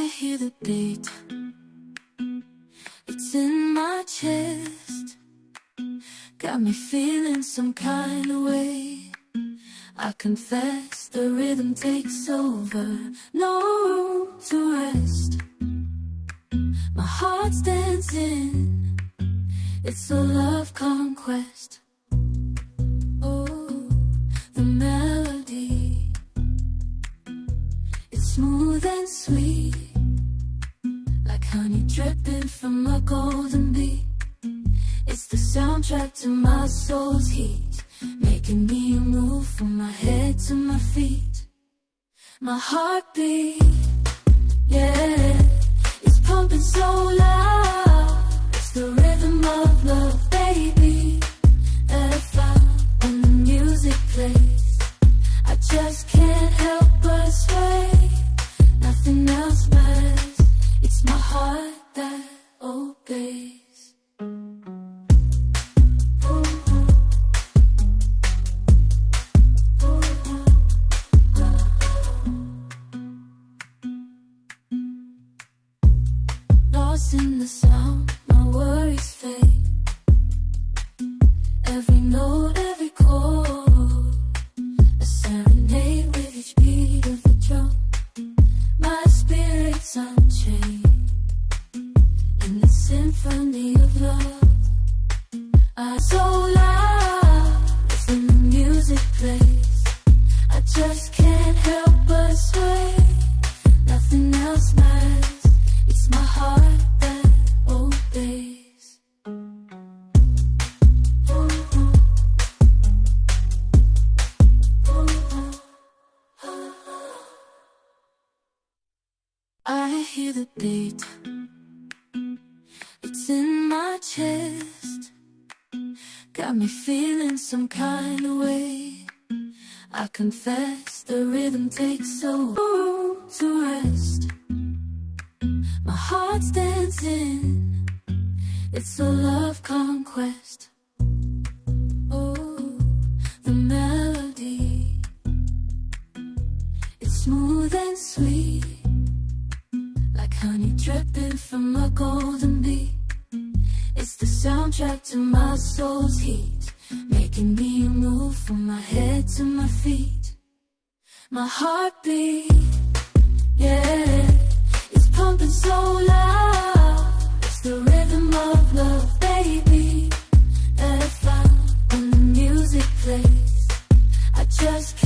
hear the beat, it's in my chest, got me feeling some kind of way. I confess the rhythm takes over, no room to rest. My heart's dancing, it's a love conquest. Oh, the melody, it's smooth and sweet, like honey dripping from a golden bee. It's the soundtrack to my soul's heat, making me move from my head to my feet. My heartbeat, yeah, it's pumping so loud. It's the rhythm of love, baby, that I found when the music plays. I just can't help but sway. Nothing else matters, it's my heart that obeys. Lost in the sound, my worries fade. Every note, every chord, a serenade with each beat of the drum. My spirit's unchained in the symphony of love. I'm so loud when the music plays. I just can't help but sway. Nothing else matters, it's my heart that obeys. I hear the beat, it's in my chest, got me feeling some kind of way. I confess the rhythm takes so long to rest. My heart's dancing, it's a love conquest. Oh, the melody, it's smooth and sweet, like honey dripping from a golden bee. It's the soundtrack to my soul's heat, making me move from my head to my feet. My heartbeat, yeah, it's pumping so loud. It's the rhythm of love, baby, that I found when the music plays. I just